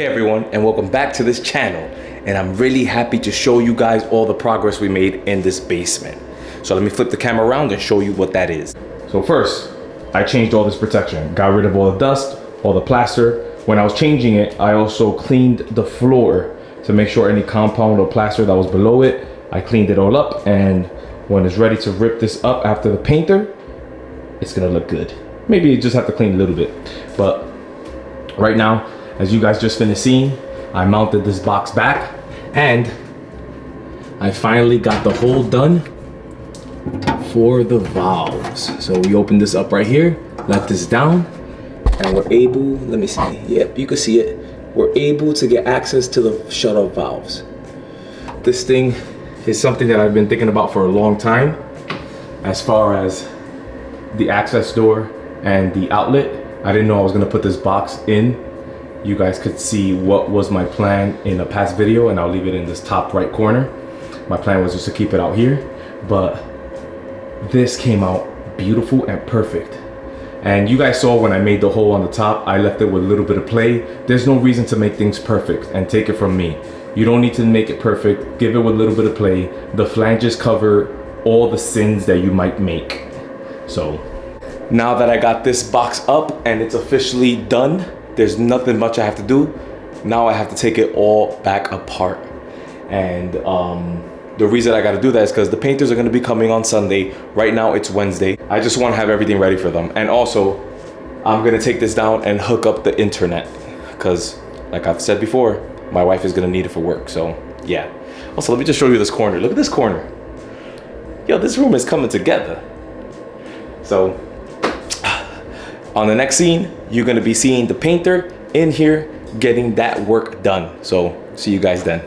Hey everyone, and welcome back to this channel. And I'm really happy to show you guys all the progress we made in this basement. So let me flip the camera around and show you what that is. So first, I changed all this protection. Got rid of all the dust, all the plaster. When I was changing it, I also cleaned the floor to make sure any compound or plaster that was below it, I cleaned it all up. And when it's ready to rip this up after the painter, it's gonna look good. Maybe you just have to clean a little bit. But right now, as you guys just finished seeing, I mounted this box back and I finally got the hole done for the valves. So we opened this up right here, let this down, and we're able, let me see, yep, you can see it. We're able to get access to the shut-off valves. This thing is something that I've been thinking about for a long time as far as the access door and the outlet. I didn't know I was gonna put this box in. You guys could see what was my plan in a past video, and I'll leave it in this top right corner. My plan was just to keep it out here, but this came out beautiful and perfect. And you guys saw when I made the hole on the top, I left it with a little bit of play. There's no reason to make things perfect, and take it from me. You don't need to make it perfect, give it with a little bit of play. The flanges cover all the sins that you might make. So now that I got this box up and it's officially done, there's nothing much I have to do. Now I have to take it all back apart. And the reason I got to do that is because the painters are going to be coming on Sunday. Right now it's Wednesday. I just want to have everything ready for them. And also, I'm going to take this down and hook up the internet. Because, like I've said before, my wife is going to need it for work. So, yeah. Also, let me just show you this corner. Look at this corner. Yo, this room is coming together. So, on the next scene, you're gonna be seeing the painter in here getting that work done. So, see you guys then.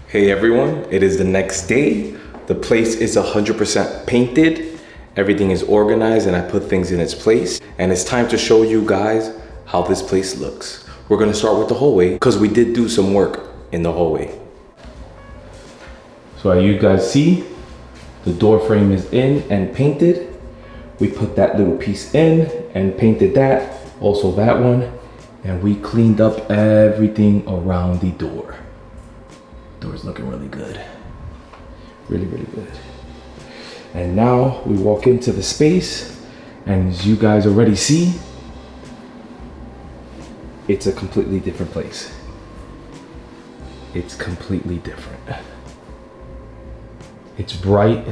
Hey everyone, it is the next day. The place is 100% painted. Everything is organized and I put things in its place. And it's time to show you guys how this place looks. We're gonna start with the hallway because we did do some work in the hallway. So as you guys see, the door frame is in and painted. We put that little piece in and painted that, also that one. And we cleaned up everything around the door. Door's looking really good. Really, really good. And now we walk into the space, and as you guys already see, it's a completely different place. It's completely different. It's bright.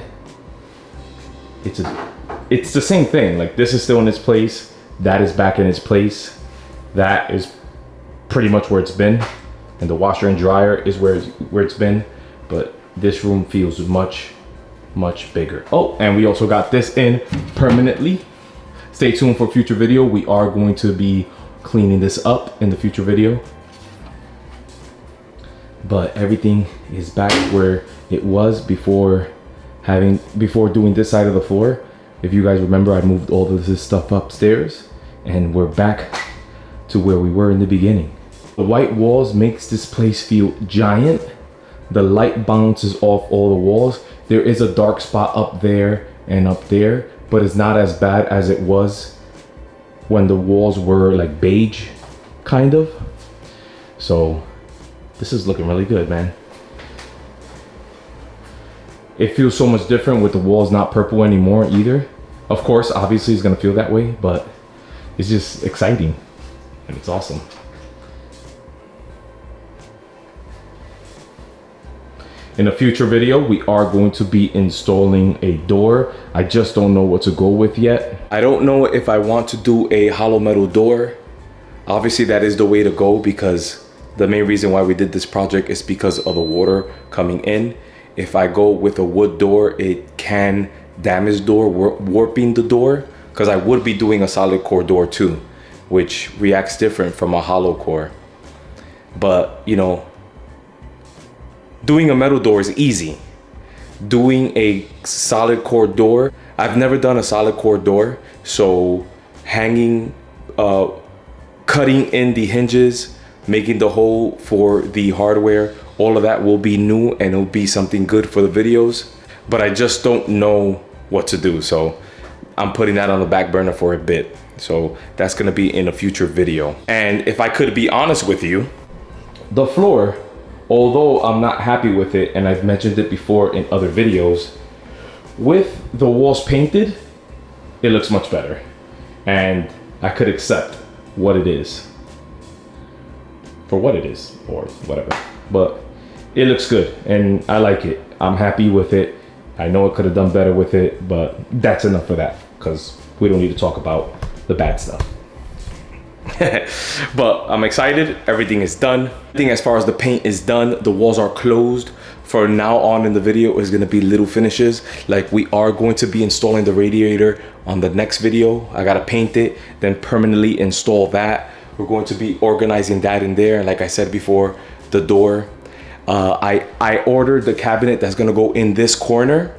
It's the same thing. Like, this is still in its place. That is back in its place. That is pretty much where it's been. And the washer and dryer is where it's been. But this room feels much, much bigger. Oh, and we also got this in permanently. Stay tuned for future video. We are going to be cleaning this up in the future video. But everything is back where it was before doing this side of the floor. If you guys remember, I moved all of this stuff upstairs and we're back to where we were in the beginning. The white walls makes this place feel giant. The light bounces off all the walls. There is a dark spot up there and up there, but it's not as bad as it was when the walls were like beige, kind of. So this is looking really good, man. It feels so much different with the walls not purple anymore either. Of course, obviously it's gonna feel that way, but it's just exciting and it's awesome. In a future video, we are going to be installing a door. I just don't know what to go with yet. I don't know if I want to do a hollow metal door. Obviously that is the way to go because the main reason why we did this project is because of the water coming in. If I go with a wood door, it can damage the door, warping the door, because I would be doing a solid core door too, which reacts different from a hollow core. But you know, doing a metal door is easy. Doing a solid core door, I've never done a solid core door, so hanging, cutting in the hinges, making the hole for the hardware, all of that will be new and it'll be something good for the videos, but I just don't know what to do. So I'm putting that on the back burner for a bit. So that's gonna be in a future video. And if I could be honest with you, the floor, although I'm not happy with it, and I've mentioned it before in other videos, with the walls painted, it looks much better. And I could accept what it is. For what it is, or whatever. But it looks good, and I like it. I'm happy with it. I know I could have done better with it, but that's enough for that, because we don't need to talk about the bad stuff. But I'm excited. Everything is done. Everything as far as the paint is done. The walls are closed. For now on in the video is going to be little finishes. Like, we are going to be installing the radiator on the next video. I got to paint it, then permanently install that. We're going to be organizing that in there. Like I said before, the door. I ordered the cabinet that's going to go in this corner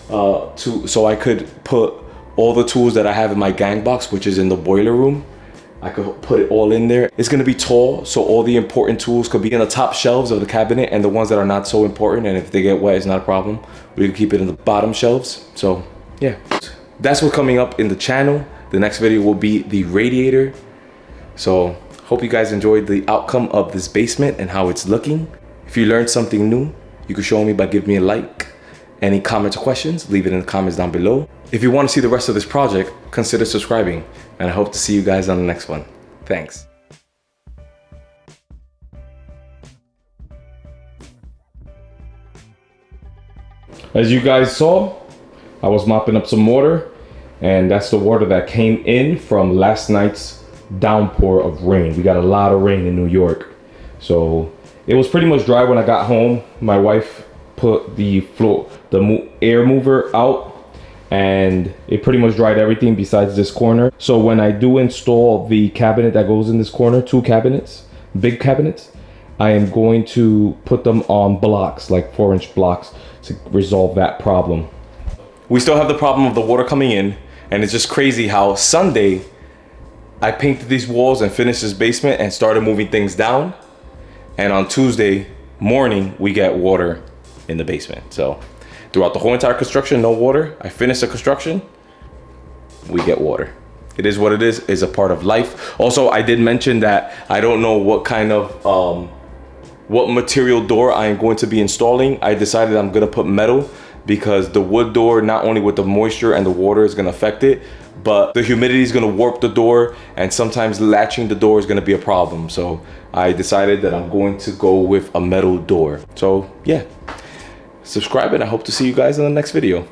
so I could put all the tools that I have in my gang box, which is in the boiler room. I could put it all in there. It's gonna be tall, so all the important tools could be in the top shelves of the cabinet, and the ones that are not so important, and if they get wet, it's not a problem, we can keep it in the bottom shelves. So yeah, that's what's coming up in the channel. The next video will be the radiator. So hope you guys enjoyed the outcome of this basement and how it's looking. If you learned something new, you can show me by giving me a like. Any comments or questions, leave it in the comments down below. If you want to see the rest of this project, consider subscribing, and I hope to see you guys on the next one. Thanks. As you guys saw, I was mopping up some water, and that's the water that came in from last night's downpour of rain. We got a lot of rain in New York. So it was pretty much dry when I got home. My wife put the air mover out, and it pretty much dried everything besides this corner. So when I do install the cabinet that goes in this corner, two cabinets, big cabinets, I am going to put them on blocks, like 4-inch blocks, to resolve that problem. We still have the problem of the water coming in, and it's just crazy how Sunday I painted these walls and finished this basement and started moving things down, and on Tuesday morning we get water in the basement. So throughout the whole entire construction, no water. I finished the construction, we get water. It is what it is. It's a part of life. Also, I did mention that I don't know what kind of what material door I am going to be installing. I decided I'm gonna put metal, because the wood door, not only with the moisture and the water is gonna affect it, but the humidity is gonna warp the door, and sometimes latching the door is gonna be a problem. So I decided that I'm going to go with a metal door. So yeah, subscribe, and I hope to see you guys in the next video.